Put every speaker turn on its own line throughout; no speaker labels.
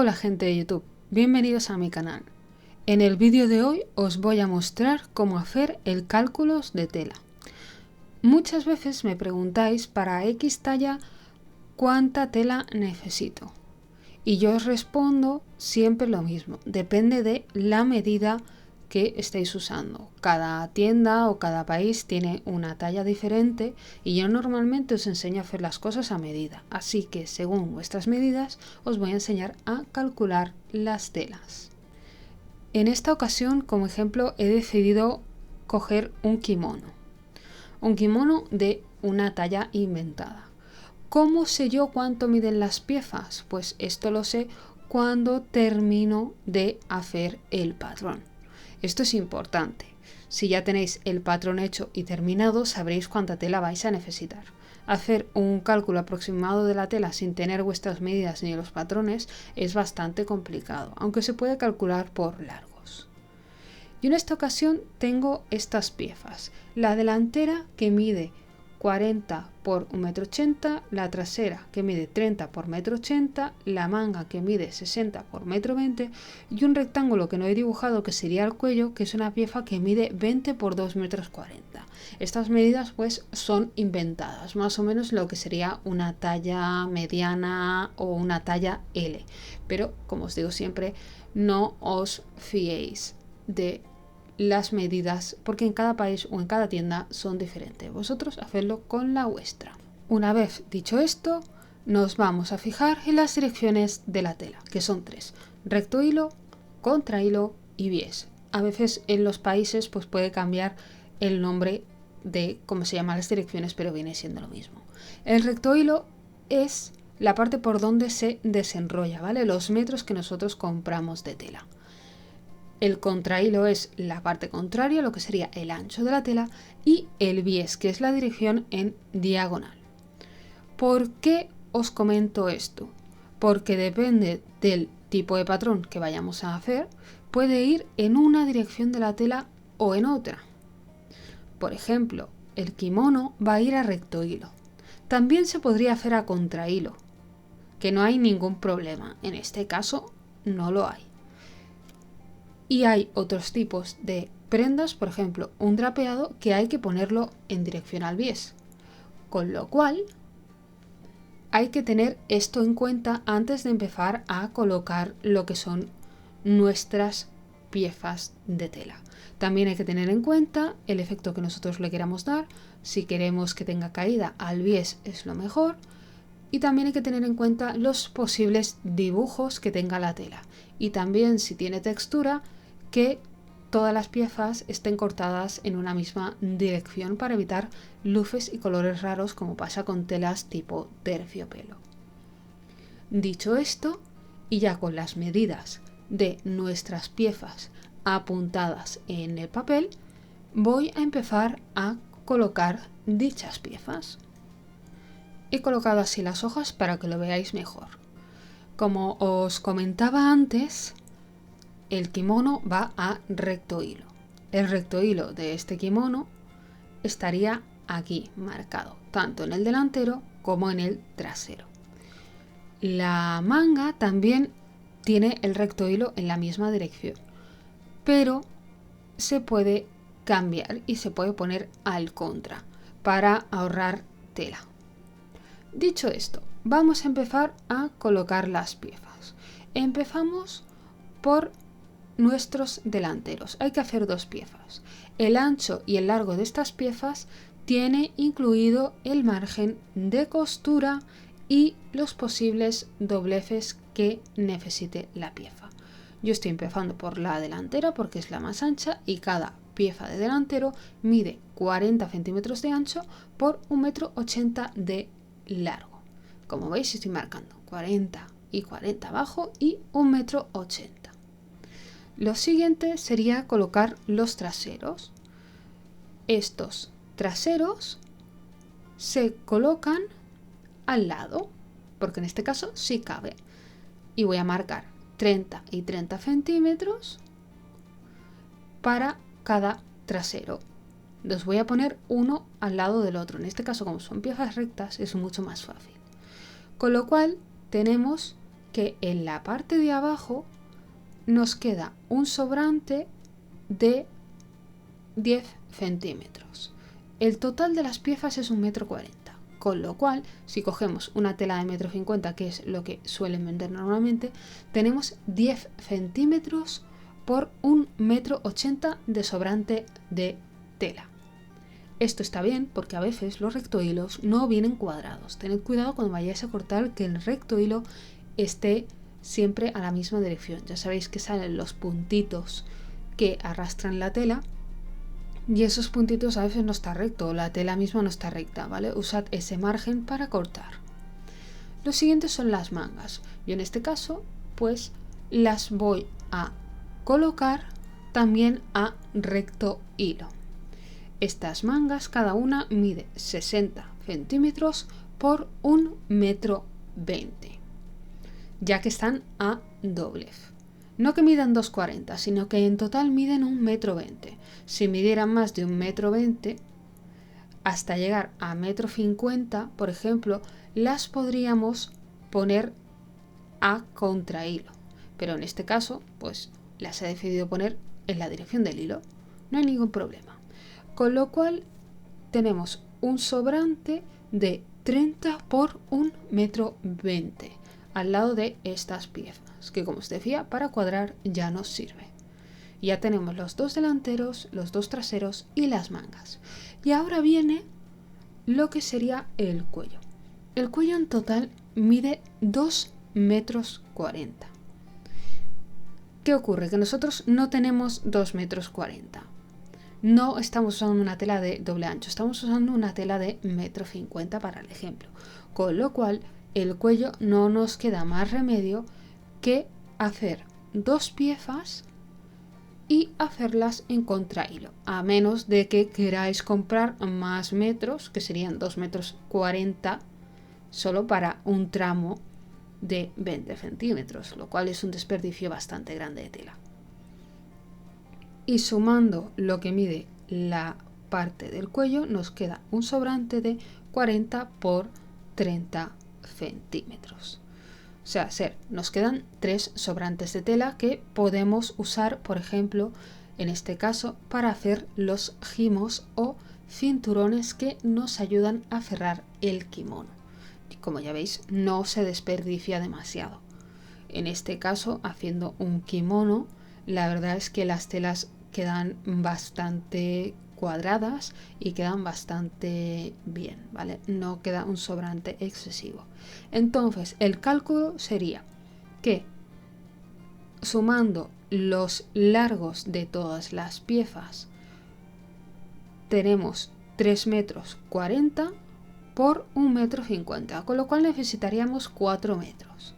Hola gente de YouTube, bienvenidos a mi canal. En el vídeo de hoy os voy a mostrar cómo hacer el cálculo de tela. Muchas veces me preguntáis para X talla cuánta tela necesito. Y yo os respondo siempre lo mismo, depende de la medida que estéis usando. Cada tienda o cada país tiene una talla diferente y yo normalmente os enseño a hacer las cosas a medida. Así que según vuestras medidas os voy a enseñar a calcular las telas. En esta ocasión, como ejemplo, he decidido coger un kimono de una talla inventada. ¿Cómo sé yo cuánto miden las piezas? Pues esto lo sé cuando termino de hacer el patrón. Esto es importante. Si ya tenéis el patrón hecho y terminado, sabréis cuánta tela vais a necesitar. Hacer un cálculo aproximado de la tela sin tener vuestras medidas ni los patrones es bastante complicado, aunque se puede calcular por largos. Yo en esta ocasión tengo estas piezas. La delantera que mide 40 por 1,80 m, la trasera que mide 30 por 1,80 m, la manga que mide 60 por 1,20 m y un rectángulo que no he dibujado que sería el cuello, que es una pieza que mide 20 por 2,40 m. Estas medidas pues son inventadas, más o menos lo que sería una talla mediana o una talla L, pero como os digo siempre, no os fiéis de las medidas porque en cada país o en cada tienda son diferentes. Vosotros hacedlo con la vuestra. Una vez dicho esto, nos vamos a fijar en las direcciones de la tela, que son tres: recto hilo, contrahilo y bies. A veces en los países pues puede cambiar el nombre de cómo se llaman las direcciones, pero viene siendo lo mismo. El recto hilo es la parte por donde se desenrolla, ¿vale? Los metros que nosotros compramos de tela. El contrahilo es la parte contraria, lo que sería el ancho de la tela, y el bies, que es la dirección en diagonal. ¿Por qué os comento esto? Porque depende del tipo de patrón que vayamos a hacer, puede ir en una dirección de la tela o en otra. Por ejemplo, el kimono va a ir a recto hilo. También se podría hacer a contrahilo, que no hay ningún problema. En este caso no lo hay. Y hay otros tipos de prendas, por ejemplo, un drapeado que hay que ponerlo en dirección al bies. Con lo cual, hay que tener esto en cuenta antes de empezar a colocar lo que son nuestras piezas de tela. También hay que tener en cuenta el efecto que nosotros le queramos dar. Si queremos que tenga caída al bies es lo mejor. Y también hay que tener en cuenta los posibles dibujos que tenga la tela. Y también, si tiene textura, que todas las piezas estén cortadas en una misma dirección para evitar luces y colores raros como pasa con telas tipo terciopelo. Dicho esto, y ya con las medidas de nuestras piezas apuntadas en el papel, voy a empezar a colocar dichas piezas. He colocado así las hojas para que lo veáis mejor. Como os comentaba antes, el kimono va a recto hilo. El recto hilo de este kimono estaría aquí marcado, tanto en el delantero como en el trasero. La manga también tiene el recto hilo en la misma dirección, pero se puede cambiar y se puede poner al contra para ahorrar tela. Dicho esto, vamos a empezar a colocar las piezas. Empezamos por nuestros delanteros. Hay que hacer dos piezas. El ancho y el largo de estas piezas tiene incluido el margen de costura y los posibles dobleces que necesite la pieza. Yo estoy empezando por la delantera porque es la más ancha y cada pieza de delantero mide 40 centímetros de ancho por 1,80 m de largo. Como veis, estoy marcando 40 y 40 abajo y 1,80 m. Lo siguiente sería colocar los traseros. Estos traseros se colocan al lado, porque en este caso sí cabe. Y voy a marcar 30 y 30 centímetros para cada trasero. Los voy a poner uno al lado del otro. En este caso, como son piezas rectas, es mucho más fácil. Con lo cual tenemos que en la parte de abajo nos queda un sobrante de 10 centímetros. El total de las piezas es 1,40 m, con lo cual, si cogemos una tela de 1,50 m, que es lo que suelen vender normalmente, tenemos 10 centímetros por 1,80 m de sobrante de tela. Esto está bien porque a veces los rectohilos no vienen cuadrados. Tened cuidado cuando vayáis a cortar que el rectohilo esté siempre a la misma dirección. Ya sabéis que salen los puntitos que arrastran la tela y esos puntitos a veces no está recto, la tela misma no está recta, ¿vale? Usad ese margen para cortar. Los siguientes son las mangas. Yo en este caso pues las voy a colocar también a recto hilo. Estas mangas cada una mide 60 centímetros por 1,20 m, ya que están a doblez. No que midan 2,40 m, sino que en total miden 1,20 m. Si midieran más de 1,20 m, hasta llegar a 1,50 m, por ejemplo, las podríamos poner a contrahilo. Pero en este caso, pues las he decidido poner en la dirección del hilo. No hay ningún problema. Con lo cual tenemos un sobrante de 30 por 1,20 m al lado de estas piezas, que como os decía, para cuadrar ya nos sirve. Ya tenemos los dos delanteros, los dos traseros y las mangas. Y ahora viene lo que sería el cuello. El cuello en total mide 2,40 metros. ¿Qué ocurre? Que nosotros no tenemos 2,40 metros. No estamos usando una tela de doble ancho, estamos usando una tela de 1,50 m para el ejemplo. Con lo cual, el cuello no nos queda más remedio que hacer dos piezas y hacerlas en contrahilo, a menos de que queráis comprar más metros, que serían 2,40 m, solo para un tramo de 20 centímetros, lo cual es un desperdicio bastante grande de tela. Y sumando lo que mide la parte del cuello, nos queda un sobrante de 40 por 30 centímetros. O sea, nos quedan 3 sobrantes de tela que podemos usar, por ejemplo, en este caso, para hacer los gimos o cinturones que nos ayudan a cerrar el kimono. Y como ya veis, no se desperdicia demasiado. En este caso, haciendo un kimono, la verdad es que las telas quedan bastante cuadradas y quedan bastante bien, ¿vale? No queda un sobrante excesivo. Entonces, el cálculo sería que sumando los largos de todas las piezas tenemos 3,40 m por 1,50 m, con lo cual necesitaríamos 4 metros.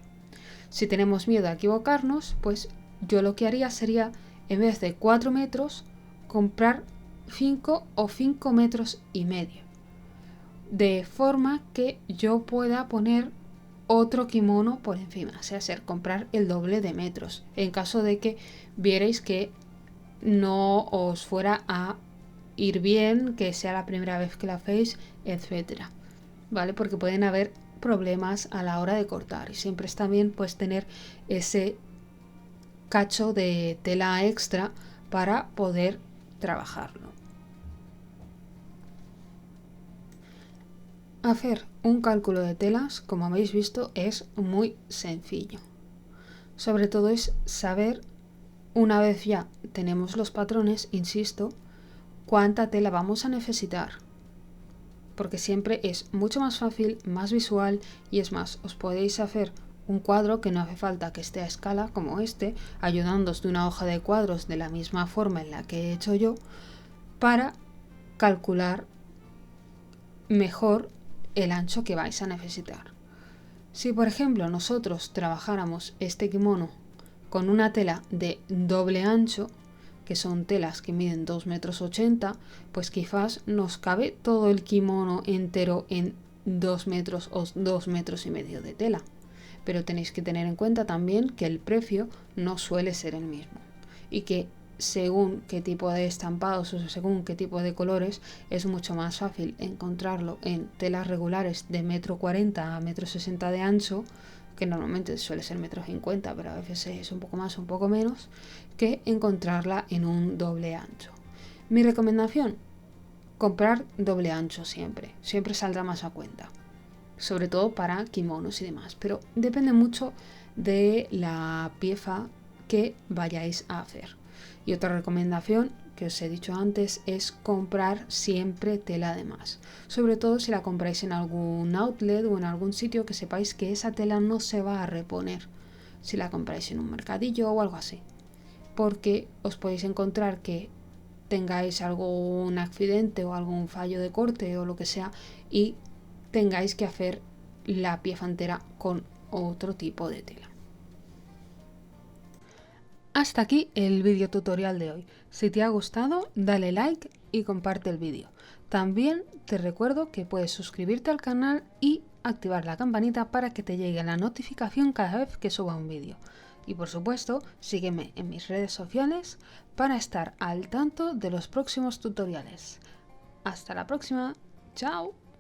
Si tenemos miedo a equivocarnos, pues yo lo que haría sería, en vez de 4 metros, comprar 5 o 5,5 metros, de forma que yo pueda poner otro kimono por encima, o sea, comprar el doble de metros, en caso de que vierais que no os fuera a ir bien, que sea la primera vez que la hacéis, etcétera, ¿vale? Porque pueden haber problemas a la hora de cortar y siempre está bien pues tener ese cacho de tela extra para poder trabajarlo. Hacer un cálculo de telas, como habéis visto, es muy sencillo. Sobre todo es saber, una vez ya tenemos los patrones, insisto, cuánta tela vamos a necesitar. Porque siempre es mucho más fácil, más visual y es más, os podéis hacer un cuadro que no hace falta que esté a escala como este, ayudándoos de una hoja de cuadros de la misma forma en la que he hecho yo, para calcular mejor el ancho que vais a necesitar. Si por ejemplo nosotros trabajáramos este kimono con una tela de doble ancho, que son telas que miden 2,80 metros, pues quizás nos cabe todo el kimono entero en 2 metros o 2,5 metros de tela. Pero tenéis que tener en cuenta también que el precio no suele ser el mismo y que según qué tipo de estampados o según qué tipo de colores es mucho más fácil encontrarlo en telas regulares de 1,40 m a 1,60 m de ancho, que normalmente suele ser 1,50 m, pero a veces es un poco más o un poco menos, que encontrarla en un doble ancho. Mi recomendación, comprar doble ancho siempre saldrá más a cuenta, sobre todo para kimonos y demás, pero depende mucho de la pieza que vayáis a hacer. Y otra recomendación que os he dicho antes es comprar siempre tela de más, sobre todo si la compráis en algún outlet o en algún sitio que sepáis que esa tela no se va a reponer si la compráis en un mercadillo o algo así, porque os podéis encontrar que tengáis algún accidente o algún fallo de corte o lo que sea y tengáis que hacer la pieza entera con otro tipo de tela. Hasta aquí el vídeo tutorial de hoy. Si te ha gustado, dale like y comparte el vídeo. También te recuerdo que puedes suscribirte al canal y activar la campanita para que te llegue la notificación cada vez que suba un vídeo. Y por supuesto, sígueme en mis redes sociales para estar al tanto de los próximos tutoriales. Hasta la próxima. ¡Chao!